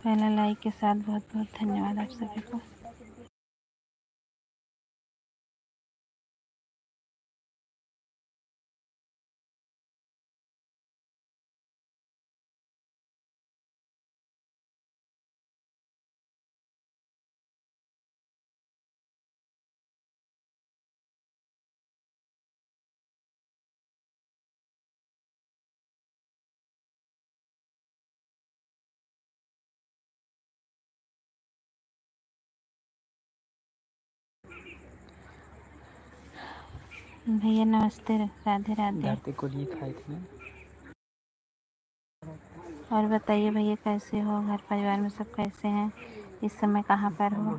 पहला लाइक के साथ बहुत बहुत धन्यवाद आप सभी को। भैया नमस्ते, राधे राधे। को लिए खाए थे ना। और बताइए भैया कैसे हो, घर परिवार में सब कैसे हैं, इस समय कहाँ पर हो?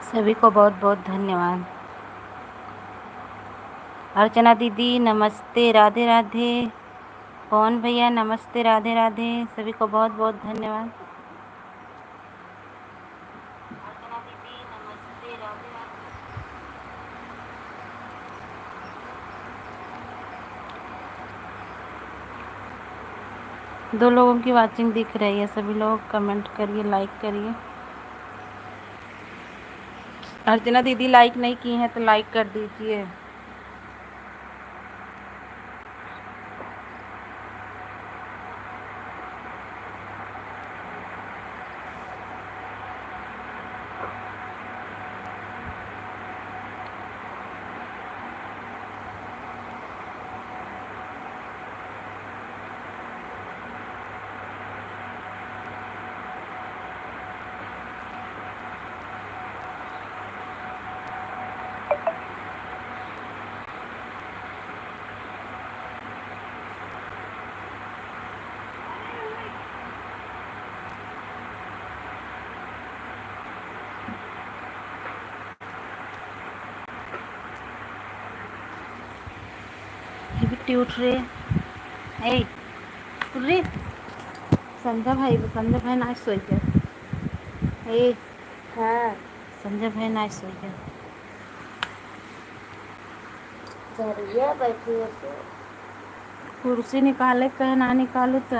सभी को बहुत बहुत धन्यवाद। अर्चना दीदी नमस्ते, राधे राधे। पवन भैया नमस्ते, राधे राधे। सभी को बहुत बहुत धन्यवाद। अर्चना दीदी नमस्ते, राधे राधे। 2 लोगों की वाचिंग दिख रही है। सभी लोग कमेंट करिए, लाइक करिए। अर्चना दीदी लाइक नहीं की हैं तो लाइक कर दीजिए। बिट्टी उठ रही है। ए उठ रही। संजय भाई ना सोई क्या। ए हाँ संजय भाई ना सोई क्या। सरिया बैठी है तो कुर्सी निकाले कहे ना निकालू तो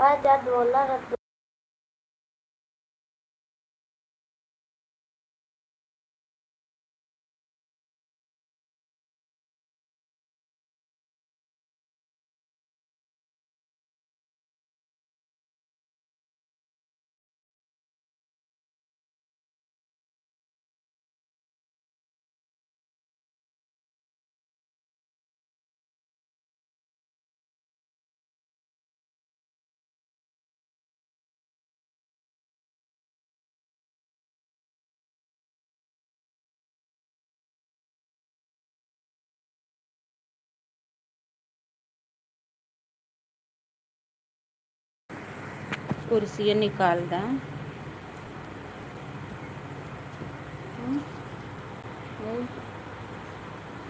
आज बोला रख। कुर्सी निकाल दा।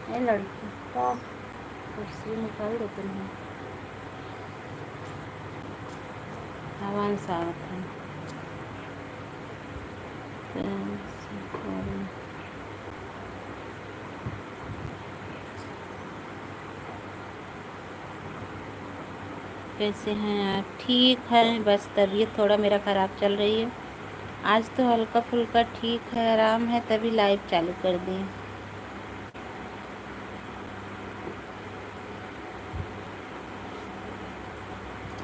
ए लड़की का कुर्सी निकाल दे तुम्हें। हवन सावत है। कैसे हैं आप। ठीक है, बस तबीयत थोड़ा मेरा ख़राब चल रही है। आज तो हल्का फुल्का ठीक है, आराम है, तभी लाइव चालू कर दिए।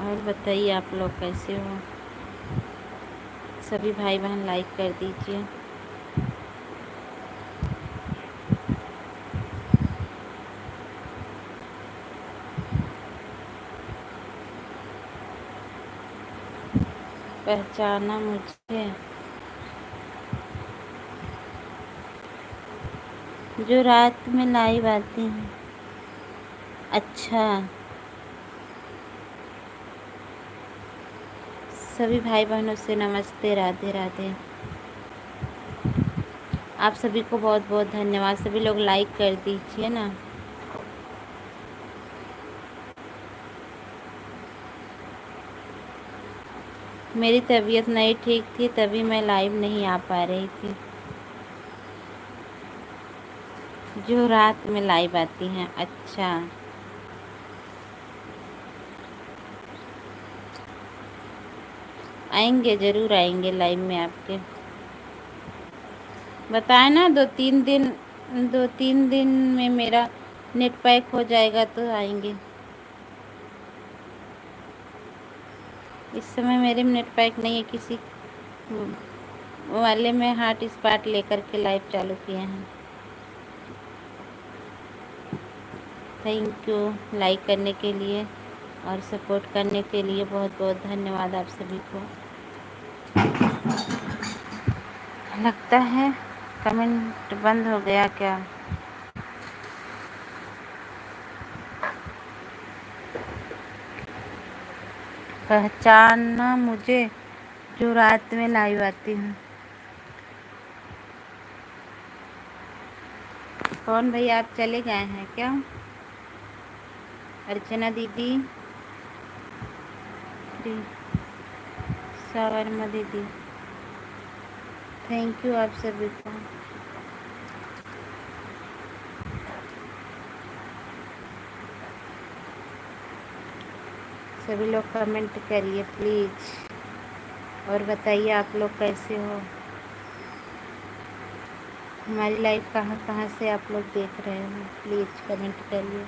और बताइए आप लोग कैसे हो। सभी भाई बहन लाइक कर दीजिए। पहचाना मुझे, जो रात में लाइव आती हैं। अच्छा, सभी भाई बहनों से नमस्ते, राधे राधे। आप सभी को बहुत बहुत धन्यवाद। सभी लोग लाइक कर दीजिए ना। मेरी तबीयत नहीं ठीक थी, तभी मैं लाइव नहीं आ पा रही थी। जो रात में लाइव आती हैं। अच्छा, आएंगे, ज़रूर आएंगे लाइव में आपके। बताए ना 2-3 दिन में मेरा नेट पैक हो जाएगा तो आएंगे। इस समय मेरे में नेट पैक नहीं है, किसी वाले में हॉट स्पॉट लेकर के लाइव चालू किए हैं। थैंक यू लाइक करने के लिए और सपोर्ट करने के लिए। बहुत बहुत धन्यवाद आप सभी को। लगता है कमेंट बंद हो गया क्या। पहचाना मुझे, जो रात में लाइव आती हूँ। कौन भैया, आप चले गए हैं क्या? अर्चना दीदी, शर्मा दीदी, थैंक यू आप सभी को। सभी लोग कमेंट करिए प्लीज़, और बताइए आप लोग कैसे हो। हमारी लाइफ कहाँ कहाँ से आप लोग देख रहे हो, प्लीज़ कमेंट करिए।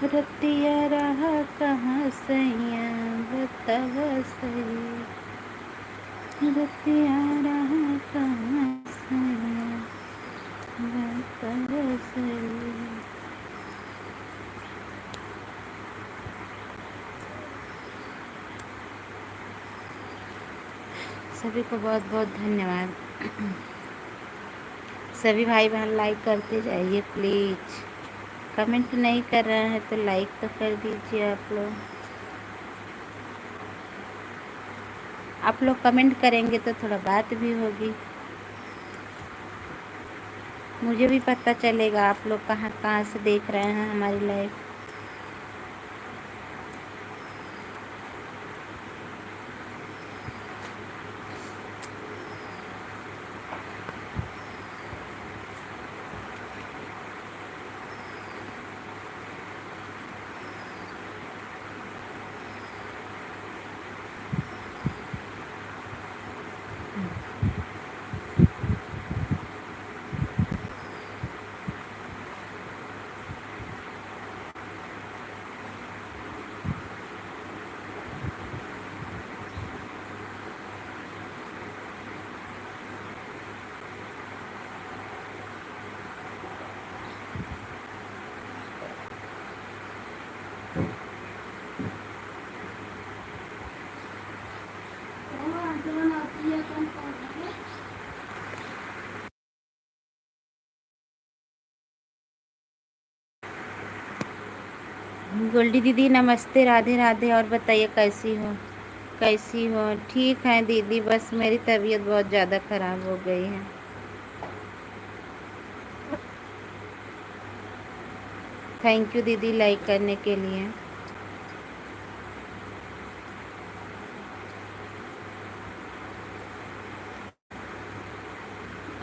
रतिया रहा कहाँ सैया बतावा सही, रतिया रहा कहाँ सैया बतावा सही। सभी को बहुत बहुत धन्यवाद। सभी भाई बहन लाइक करते जाइए प्लीज़। कमेंट नहीं कर रहे हैं तो लाइक तो कर दीजिए आप लोग। आप लोग कमेंट करेंगे तो थोड़ा बात भी होगी, मुझे भी पता चलेगा आप लोग कहाँ कहाँ से देख रहे हैं हमारी लाइव। गोल्डी दीदी नमस्ते, राधे राधे। और बताइए कैसी हो, कैसी हो? ठीक है दीदी, बस मेरी तबीयत बहुत ज़्यादा ख़राब हो गई है। थैंक यू दीदी लाइक करने के लिए।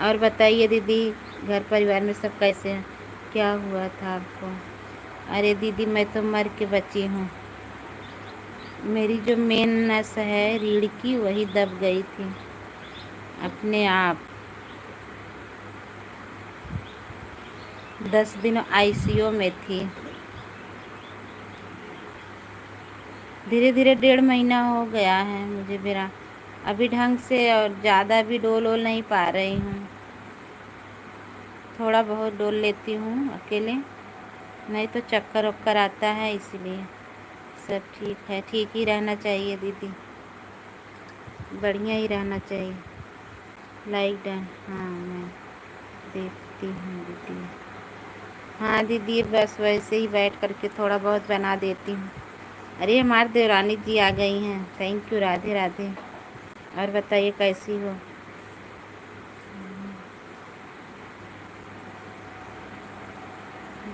और बताइए दीदी, घर परिवार में सब कैसे हैं? क्या हुआ था आपको? अरे दीदी मैं तो मर के बची हूँ। मेरी जो मेन नस है रीढ़ की, वही दब गई थी अपने आप। 10 दिन आईसीयू में थी। धीरे धीरे 1.5 महीना हो गया है मुझे मेरा, अभी ढंग से और ज़्यादा भी डोल वोल नहीं पा रही हूँ। थोड़ा बहुत डोल लेती हूँ अकेले, नहीं तो चक्कर वक्कर आता है, इसलिए। सब ठीक है, ठीक ही रहना चाहिए दीदी, बढ़िया ही रहना चाहिए। लाइक डन, हाँ मैं देखती हूँ दीदी। हाँ दीदी, बस वैसे ही बैठ करके थोड़ा बहुत बना देती हूँ। अरे हमारी देवरानी जी आ गई हैं, थैंक यू, राधे राधे। और बताइए कैसी हो?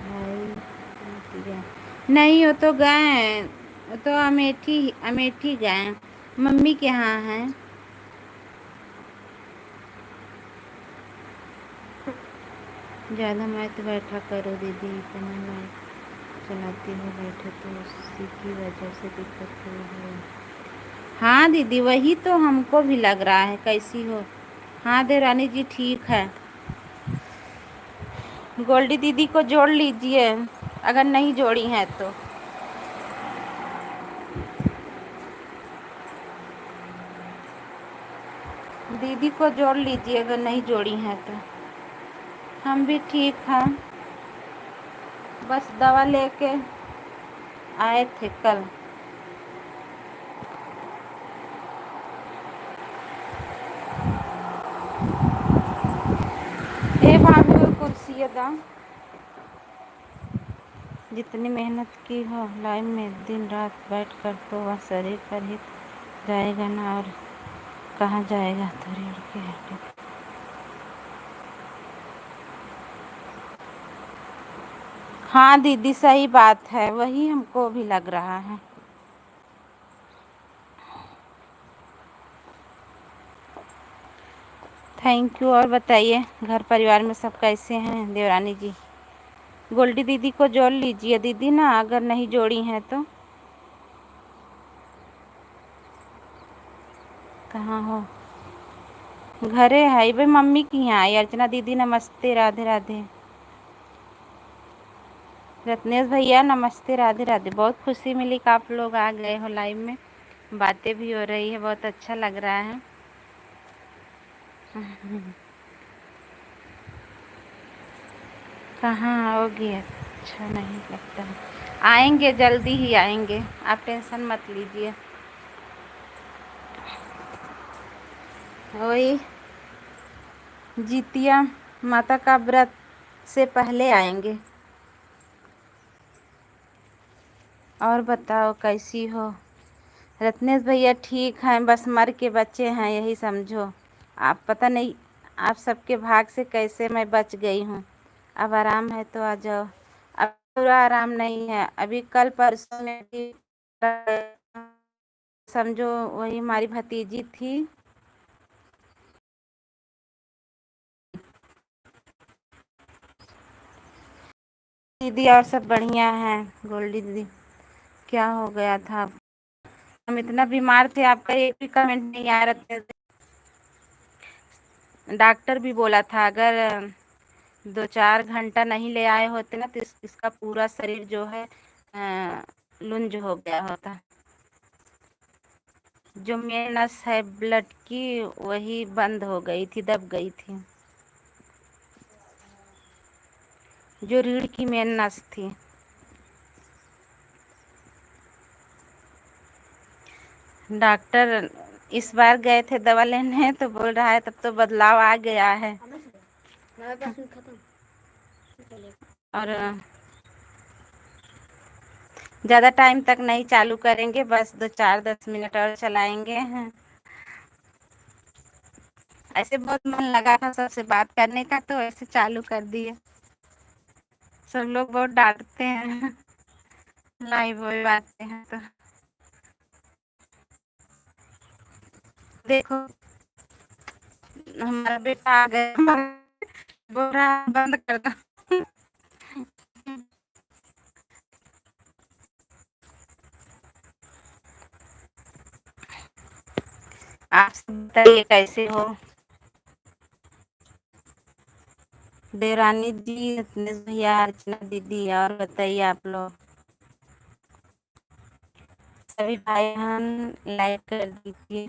भाई नहीं, वो तो गए हैं, वो तो अमेठी अमेठी गए हैं, मम्मी के यहाँ हैं। ज़्यादा मत बैठा करो दीदी, इतना लाइट चलाती हो बैठे तो उसी की वजह से दिक्कत हुई है। हाँ दीदी, वही तो हमको भी लग रहा है। कैसी हो? हाँ देवरानी जी ठीक है। गोल्डी दीदी को जोड़ लीजिए अगर नहीं जोड़ी हैं तो। दीदी को जोड़ लीजिए अगर नहीं जोड़ी हैं तो। हम भी ठीक हैं, बस दवा लेके आए थे कल। ए भाभी वो कुर्सी दाम जितनी मेहनत की हो लाइफ में दिन रात बैठ कर तो वह शरीर पर ही जाएगा ना, और कहाँ जाएगा थोड़ी उड़ के हटे। हाँ दीदी सही बात है, वही हमको भी लग रहा है। Thank you. और बताइए घर परिवार में सब कैसे हैं देवरानी जी? गोल्डी दीदी को जोड़ लीजिए दीदी ना, अगर नहीं जोड़ी हैं तो। कहाँ हो? घरे है भाई, मम्मी की यहाँ आई। अर्चना दीदी नमस्ते, राधे राधे। रत्नेश भैया नमस्ते, राधे राधे। बहुत खुशी मिली कि आप लोग आ गए हो लाइव में, बातें भी हो रही है, बहुत अच्छा लग रहा है। कहाँ आओगी? अच्छा नहीं लगता है। आएंगे, जल्दी ही आएंगे, आप टेंशन मत लीजिए। वही जितिया माता का व्रत से पहले आएंगे। और बताओ कैसी हो? रत्नेश भैया ठीक हैं, बस मर के बच्चे हैं यही समझो। आप पता नहीं आप सबके भाग से कैसे मैं बच गई हूँ। अब आराम है तो आ जाओ। अब पूरा आराम नहीं है, अभी कल परसों में भी समझो वही हमारी भतीजी थी। दीदी और सब बढ़िया हैं। गोल्डी दीदी क्या हो गया था? हम इतना बीमार थे, आपका एक भी कमेंट नहीं आ रहा था। डॉक्टर भी बोला था अगर 2-4 घंटा नहीं ले आए होते ना तो इसका पूरा शरीर जो है लुंज हो गया होता। जो मेन नस है ब्लड की वही बंद हो गई थी, दब गई थी। जो रीढ़ की मेन नस थी। डॉक्टर इस बार गए थे दवा लेने तो बोल रहा है तब तो बदलाव आ गया है। और ज़्यादा टाइम तक नहीं चालू करेंगे, बस 2-4-10 मिनट और चलाएंगे। ऐसे बहुत मन लगा था सबसे बात करने का तो ऐसे चालू कर दिए। सब लोग बहुत डांटते हैं लाइव में आते हैं तो। देखो हमारा बेटा आ गया, बोल रहा है बंद कर दो। आप सब बताइए कैसे हो? देवरानी जी, रत्नेश भैया, अर्चना दीदी, और बताइए आप लोग सभी भाई बहन लाइक कर दीजिए।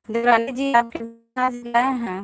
देवरानी जी आप कितना गए हैं?